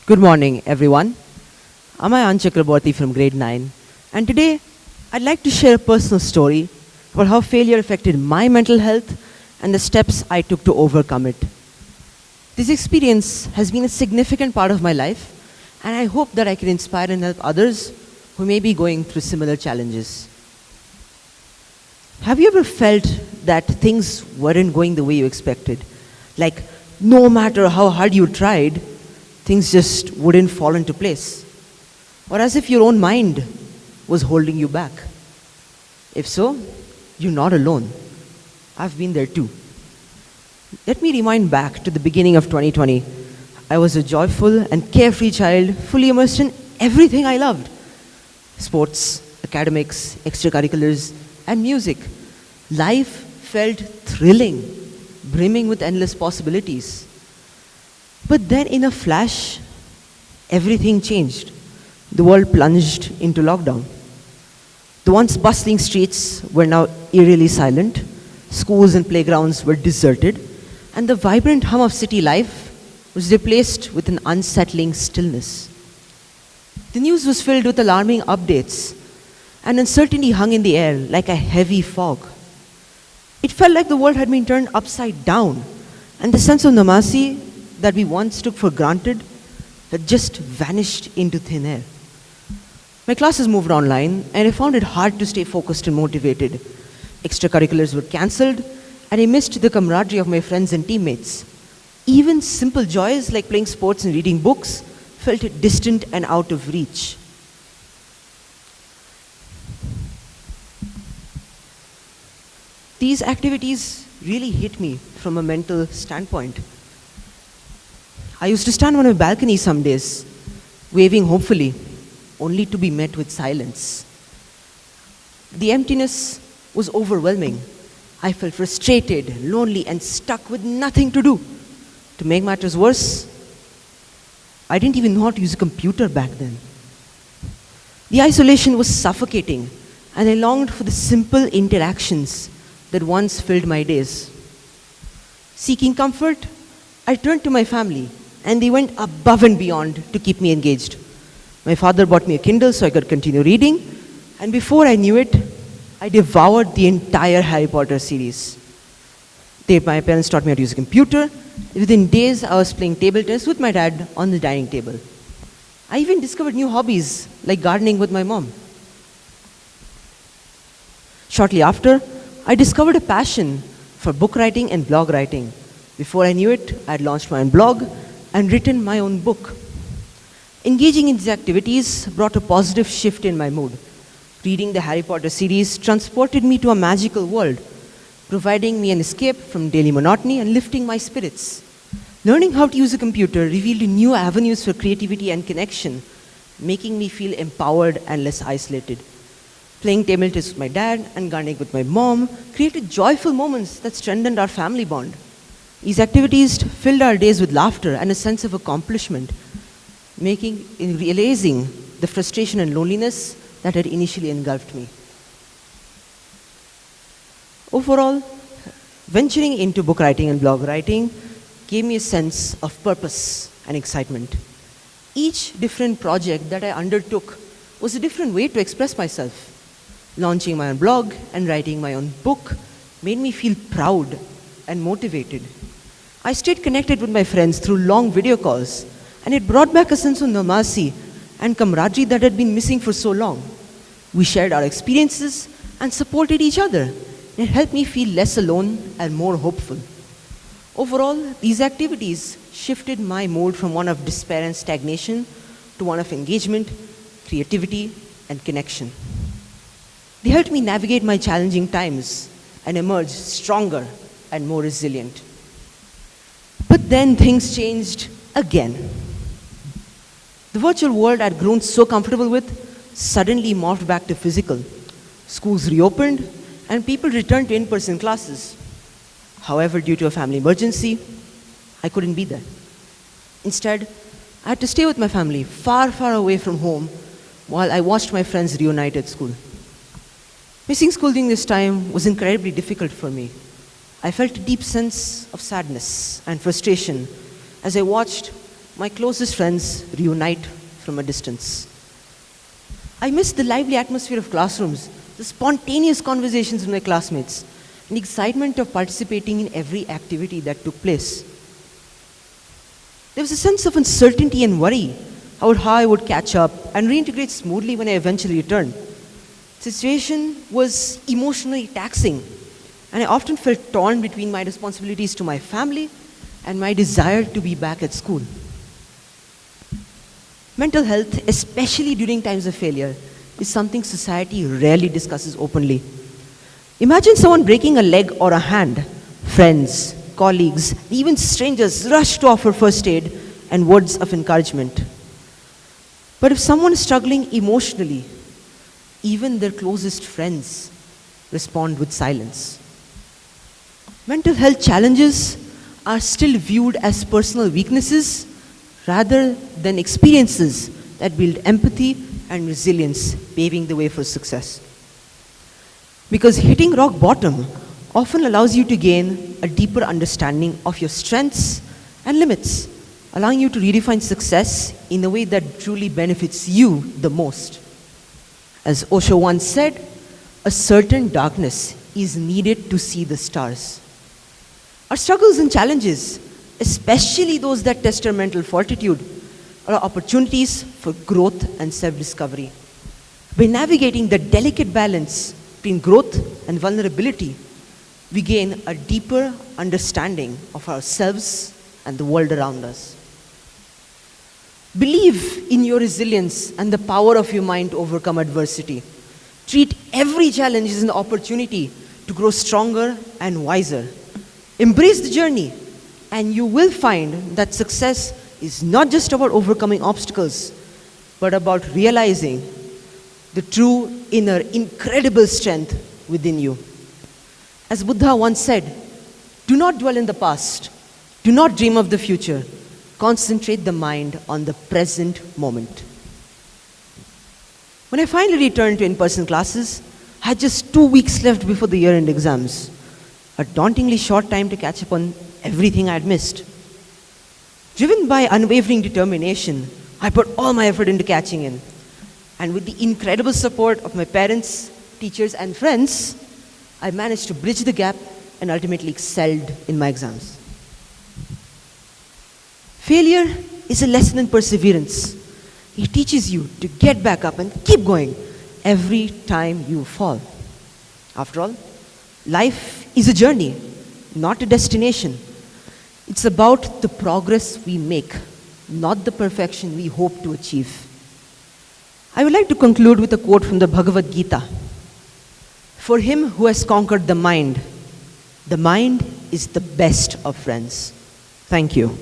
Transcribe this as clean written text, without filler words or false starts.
Good morning, everyone. I'm Ayan Chakraborty from grade 9, and today I'd like to share a personal story about how failure affected my mental health and the steps I took to overcome it. This experience has been a significant part of my life, and I hope that I can inspire and help others who may be going through similar challenges. Have you ever felt that things weren't going the way you expected? Like, no matter how hard you tried, things just wouldn't fall into place? Or as if your own mind was holding you back? If so, you're not alone. I've been there too. Let me rewind back to the beginning of 2020. I was a joyful and carefree child, fully immersed in everything I loved: sports, academics, extracurriculars, and music. Life felt thrilling, brimming with endless possibilities. But then, in a flash, everything changed. The world plunged into lockdown. The once bustling streets were now eerily silent, schools and playgrounds were deserted, and the vibrant hum of city life was replaced with an unsettling stillness. The news was filled with alarming updates, and uncertainty hung in the air like a heavy fog. It felt like the world had been turned upside down, and the sense of normalcy that we once took for granted had just vanished into thin air. My classes moved online, and I found it hard to stay focused and motivated. Extracurriculars were cancelled, and I missed the camaraderie of my friends and teammates. Even simple joys like playing sports and reading books felt distant and out of reach. These activities really hit me from a mental standpoint. I used to stand on my balcony some days, waving hopefully, only to be met with silence. The emptiness was overwhelming. I felt frustrated, lonely, and stuck with nothing to do. To make matters worse, I didn't even know how to use a computer back then. The isolation was suffocating, and I longed for the simple interactions that once filled my days. Seeking comfort, I turned to my family, and they went above and beyond to keep me engaged. My father bought me a Kindle so I could continue reading, and before I knew it, I devoured the entire Harry Potter series. My parents taught me how to use a computer. Within days, I was playing table tennis with my dad on the dining table. I even discovered new hobbies like gardening with my mom. Shortly after, I discovered a passion for book writing and blog writing. Before I knew it, I had launched my own blog and written my own book. Engaging in these activities brought a positive shift in my mood. Reading the Harry Potter series transported me to a magical world, providing me an escape from daily monotony and lifting my spirits. Learning how to use a computer revealed new avenues for creativity and connection, making me feel empowered and less isolated. Playing table tennis with my dad and gardening with my mom created joyful moments that strengthened our family bond. These activities filled our days with laughter and a sense of accomplishment, realizing the frustration and loneliness that had initially engulfed me. Overall, venturing into book writing and blog writing gave me a sense of purpose and excitement. Each different project that I undertook was a different way to express myself. Launching my own blog and writing my own book made me feel proud and motivated. I stayed connected with my friends through long video calls, and it brought back a sense of normalcy and camaraderie that had been missing for so long. We shared our experiences and supported each other. It helped me feel less alone and more hopeful. Overall, these activities shifted my mood from one of despair and stagnation to one of engagement, creativity, and connection. They helped me navigate my challenging times and emerge stronger and more resilient. But then things changed again. The virtual world I'd grown so comfortable with suddenly morphed back to physical. Schools reopened and people returned to in-person classes. However, due to a family emergency, I couldn't be there. Instead, I had to stay with my family far, far away from home while I watched my friends reunite at school. Missing school during this time was incredibly difficult for me. I felt a deep sense of sadness and frustration as I watched my closest friends reunite from a distance. I miss the lively atmosphere of classrooms, the spontaneous conversations with my classmates, and the excitement of participating in every activity that took place. There was a sense of uncertainty and worry about how I would catch up and reintegrate smoothly when I eventually returned. The situation was emotionally taxing, and I often felt torn between my responsibilities to my family and my desire to be back at school. Mental health, especially during times of failure, is something society rarely discusses openly. Imagine someone breaking a leg or a hand. Friends, colleagues, even strangers rush to offer first aid and words of encouragement. But if someone is struggling emotionally, even their closest friends respond with silence. Mental health challenges are still viewed as personal weaknesses rather than experiences that build empathy and resilience, paving the way for success. Because hitting rock bottom often allows you to gain a deeper understanding of your strengths and limits, allowing you to redefine success in a way that truly benefits you the most. As Osho once said, a certain darkness is needed to see the stars. Our struggles and challenges, especially those that test our mental fortitude, are opportunities for growth and self-discovery. By navigating the delicate balance between growth and vulnerability, we gain a deeper understanding of ourselves and the world around us. Believe in your resilience and the power of your mind to overcome adversity. Treat every challenge as an opportunity to grow stronger and wiser. Embrace the journey, and you will find that success is not just about overcoming obstacles, but about realizing the true inner incredible strength within you. As Buddha once said, do not dwell in the past, do not dream of the future, concentrate the mind on the present moment. When I finally returned to in-person classes, I had just 2 weeks left before the year-end exams, a dauntingly short time to catch up on everything I had missed. Driven by unwavering determination, I put all my effort into catching in. And with the incredible support of my parents, teachers, and friends, I managed to bridge the gap and ultimately excelled in my exams. Failure is a lesson in perseverance. It teaches you to get back up and keep going every time you fall. After all, life is a journey, not a destination. It's about the progress we make, not the perfection we hope to achieve. I would like to conclude with a quote from the Bhagavad Gita. For him who has conquered the mind is the best of friends. Thank you.